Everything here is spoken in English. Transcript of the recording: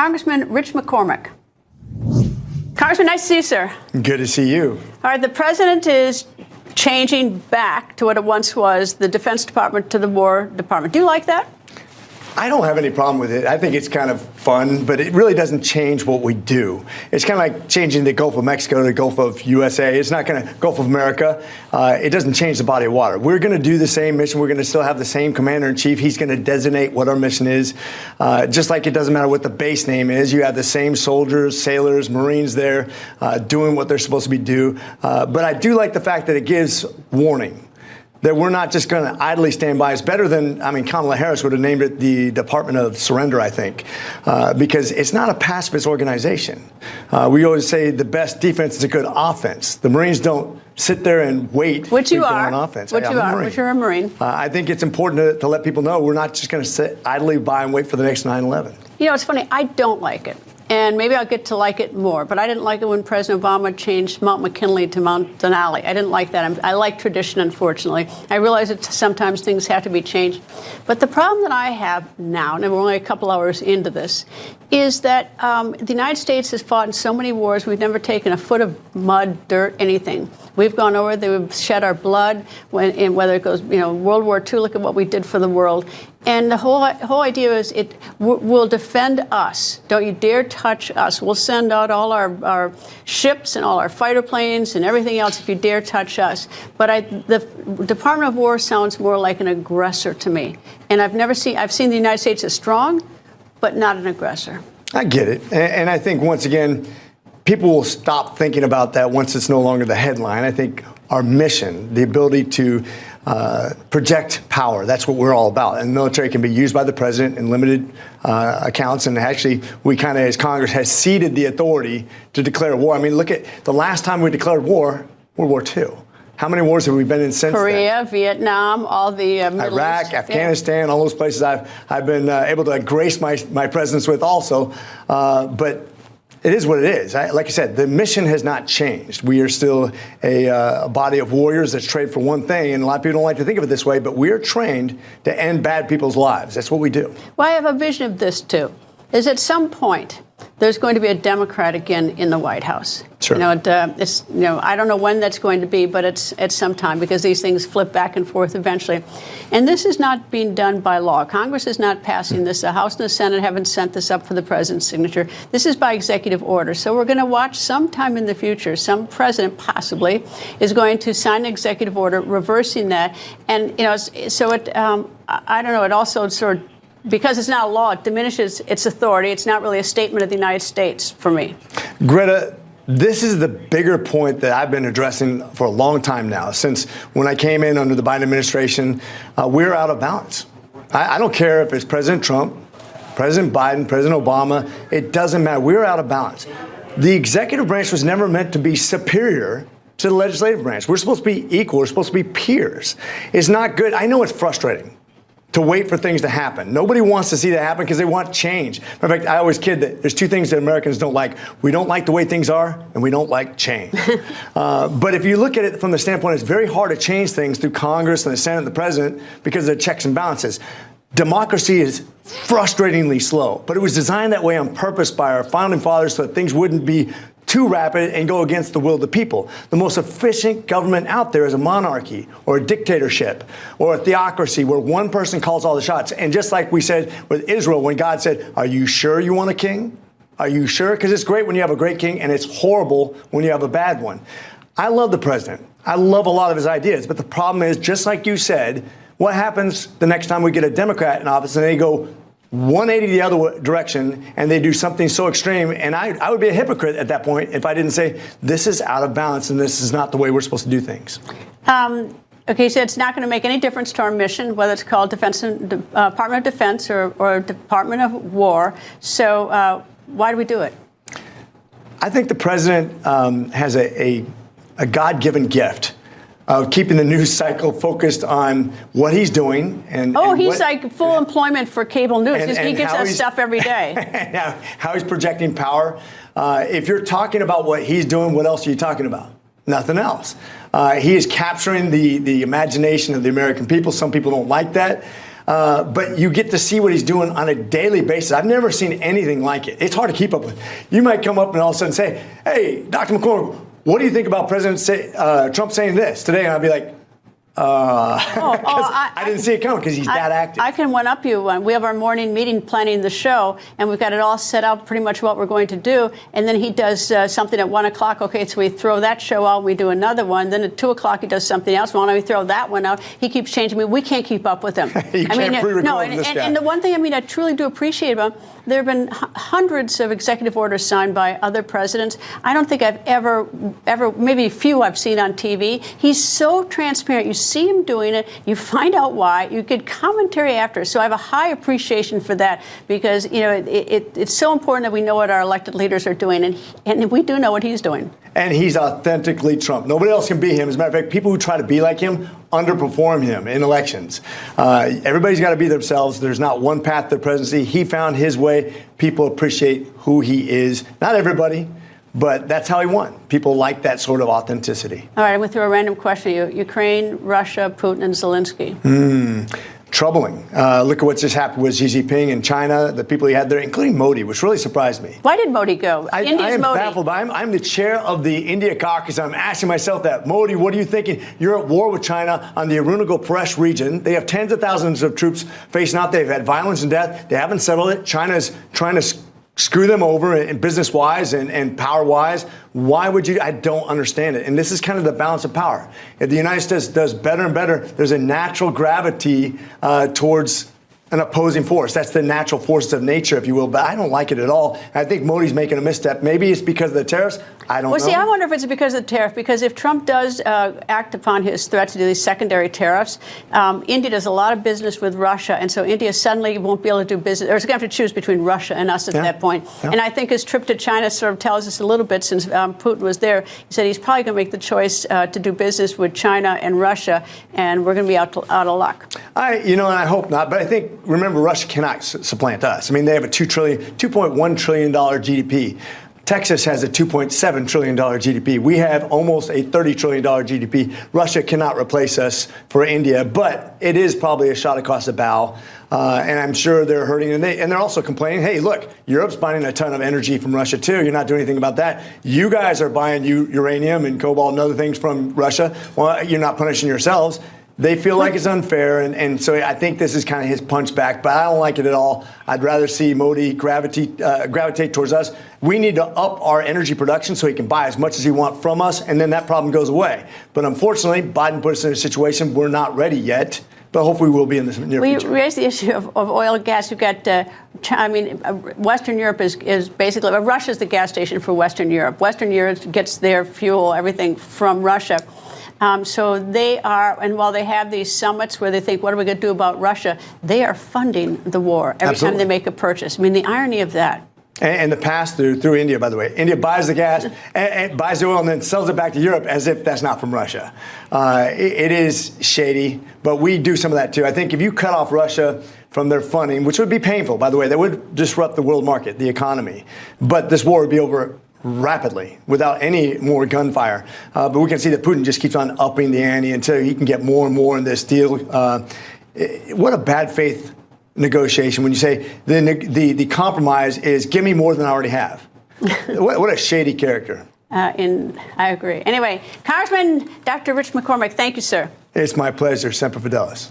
Congressman Rich McCormick. Congressman, nice to see you, sir. Good to see you. All right, the president is changing back to what it once was, the Defense Department to the War Department. Do you like that? I don't have any problem with it. I think it's kind of fun, but it really doesn't change what we do. It's kind of like changing the Gulf of Mexico to the Gulf of USA. It's not going to Gulf of America. It doesn't change the body of water. We're going to do the same mission. We're going to still have the same commander-in-chief. He's going to designate what our mission is. Just like it doesn't matter what the base name is. You have the same soldiers, sailors, Marines there doing what they're supposed to be doing. But I do like the fact that it gives warning. That we're not just going to idly stand by. It's better than, Kamala Harris would have named it the Department of Surrender, I think, because it's not a pacifist organization. We always say the best defense is a good offense. The Marines don't sit there and wait. Which you to are. go on offense. Which you are. Which you're a Marine. I think it's important to let people know we're not just going to sit idly by and wait for the next 9/11. You know, it's funny. I don't like it. And maybe I'll get to like it more. But I didn't like it when President Obama changed Mount McKinley to Mount Denali. I didn't like that. I like tradition, unfortunately. I realize that sometimes things have to be changed. But the problem that I have now, and we're only a couple hours into this, is that the United States has fought in so many wars. We've never taken a foot of mud, dirt, anything. We've gone over there, we've shed our blood, and whether it goes, World War II, look at what we did for the world. And the whole idea is it will defend us. Don't you dare touch us. We'll send out all our ships and all our fighter planes and everything else if you dare touch us. But the Department of War sounds more like an aggressor to me. And I've seen the United States as strong, but not an aggressor. I get it. And I think, once again, people will stop thinking about that once it's no longer the headline. I think our mission, the ability to project power, that's what we're all about. And the military can be used by the president in limited accounts. And actually, we kind of, as Congress, has ceded the authority to declare war. Look at the last time we declared war, World War II. How many wars have we been in since Korea, then? Vietnam, all the Middle Iraq, East. Afghanistan, all those places I've been able to grace my presence with also. But it is what it is. Like I said, the mission has not changed. We are still a body of warriors that's trained for one thing, and a lot of people don't like to think of it this way, but we are trained to end bad people's lives. That's what we do. Well, I have a vision of this, too, is at some point there's going to be a Democrat again in the White House. Sure. I don't know when that's going to be, but it's at some time because these things flip back and forth eventually. And this is not being done by law. Congress is not passing this. The House and the Senate haven't sent this up for the president's signature. This is by executive order. So we're going to watch sometime in the future, some president possibly is going to sign an executive order reversing that. And, I don't know, it also sort of, because it's not a law, it diminishes its authority. It's not really a statement of the United States for me. Greta, this is the bigger point that I've been addressing for a long time now. Since when I came in under the Biden administration, we're out of balance. I don't care if it's President Trump, President Biden, President Obama. It doesn't matter. We're out of balance. The executive branch was never meant to be superior to the legislative branch. We're supposed to be equal. We're supposed to be peers. It's not good. I know it's frustrating to wait for things to happen. Nobody wants to see that happen because they want change. In fact, I always kid that there's two things that Americans don't like. We don't like the way things are, and we don't like change. But if you look at it from the standpoint, it's very hard to change things through Congress and the Senate and the president because of the checks and balances. Democracy is frustratingly slow, but it was designed that way on purpose by our founding fathers so that things wouldn't be too rapid and go against the will of the people. The most efficient government out there is a monarchy or a dictatorship or a theocracy where one person calls all the shots. And just like we said with Israel, when God said, "Are you sure you want a king? Are you sure?" Because it's great when you have a great king and it's horrible when you have a bad one. I love the president. I love a lot of his ideas. But the problem is, just like you said, what happens the next time we get a Democrat in office and they go 180 the other direction and they do something so extreme? And I would be a hypocrite at that point if I didn't say this is out of balance and this is not the way we're supposed to do things. Okay, so it's not going to make any difference to our mission, whether it's called Department of Defense or Department of War. So why do we do it? I think the president has a God-given gift of keeping the news cycle focused on what he's doing. He's like full employment for cable news. He gets us stuff every day. How he's projecting power. If you're talking about what he's doing, what else are you talking about? Nothing else. He is capturing the imagination of the American people. Some people don't like that. but you get to see what he's doing on a daily basis. I've never seen anything like it. It's hard to keep up with. You might come up and all of a sudden say, hey, Dr. McCormick, what do you think about Trump saying this today? And I'll be like, I didn't see it coming because he's that active. I can one-up you. We have our morning meeting planning the show, and we've got it all set up pretty much what we're going to do. And then he does something at 1 o'clock. Okay, so we throw that show out. We do another one. Then at 2 o'clock he does something else. Why don't we throw that one out? He keeps changing. We can't keep up with him. You can't pre-record no, this guy. And the one thing I truly do appreciate about him, there have been hundreds of executive orders signed by other presidents. I don't think I've ever, maybe a few I've seen on TV. He's so transparent. You see him doing it. You find out why. You get commentary after. So I have a high appreciation for that because, it's so important that we know what our elected leaders are doing. And we do know what he's doing. And he's authentically Trump. Nobody else can be him. As a matter of fact, people who try to be like him underperform him in elections. Everybody's got to be themselves. There's not one path to the presidency. He found his way. People appreciate who he is. Not everybody, but that's how he won. People like that sort of authenticity. All right, I'm going to throw a random question at you. Ukraine, Russia, Putin, and Zelensky. Troubling. Look at what just happened with Xi Jinping in China, the people he had there, including Modi, which really surprised me. Why did Modi go? I am Modi. baffled. I'm the chair of the India caucus. I'm asking myself that. Modi, what are you thinking? You're at war with China on the Arunachal region. They have tens of thousands of troops facing out. They've had violence and death. They haven't settled it. China's trying to screw them over in business-wise and power-wise. Why would you? I don't understand it. And this is kind of the balance of power. If the United States does better and better, there's a natural gravity towards an opposing force. That's the natural forces of nature, if you will. But I don't like it at all. I think Modi's making a misstep. Maybe it's because of the tariffs. I don't know. Well, see, I wonder if it's because of the tariff. Because if Trump does act upon his threat to do these secondary tariffs, India does a lot of business with Russia. And so India suddenly won't be able to do business. Or it's going to have to choose between Russia and us at that point. Yeah. And I think his trip to China sort of tells us a little bit, since Putin was there. He said he's probably going to make the choice to do business with China and Russia. And we're going to be out of luck. And I hope not. But I think, remember, Russia cannot supplant us. I mean, they have a $2.1 trillion GDP. Texas has a $2.7 trillion GDP. We have almost a $30 trillion GDP. Russia cannot replace us for India, but it is probably a shot across the bow. And I'm sure they're hurting. And they're also complaining, hey, look, Europe's buying a ton of energy from Russia, too. You're not doing anything about that. You guys are buying uranium and cobalt and other things from Russia. Well, you're not punishing yourselves. They feel like it's unfair, and so I think this is kind of his punch back, but I don't like it at all. I'd rather see Modi gravitate towards us. We need to up our energy production so he can buy as much as he wants from us, and then that problem goes away. But unfortunately, Biden put us in a situation we're not ready yet, but hopefully we'll be in the near future. We raised the issue of oil and gas. You've got, Western Europe is basically, Russia's the gas station for Western Europe. Western Europe gets their fuel, everything from Russia. So they are, and while they have these summits where they think, what are we going to do about Russia? They are funding the war every time they make a purchase. I mean, the irony of that. And the pass-through India, by the way. India buys the gas, and buys the oil, and then sells it back to Europe as if that's not from Russia. It is shady, but we do some of that, too. I think if you cut off Russia from their funding, which would be painful, by the way, that would disrupt the world market, the economy. But this war would be over rapidly without any more gunfire. But we can see that Putin just keeps on upping the ante until he can get more and more in this deal. What a bad faith negotiation when you say the compromise is give me more than I already have. What a shady character. I agree. Anyway, Congressman Dr. Rich McCormick, thank you, sir. It's my pleasure. Semper Fidelis.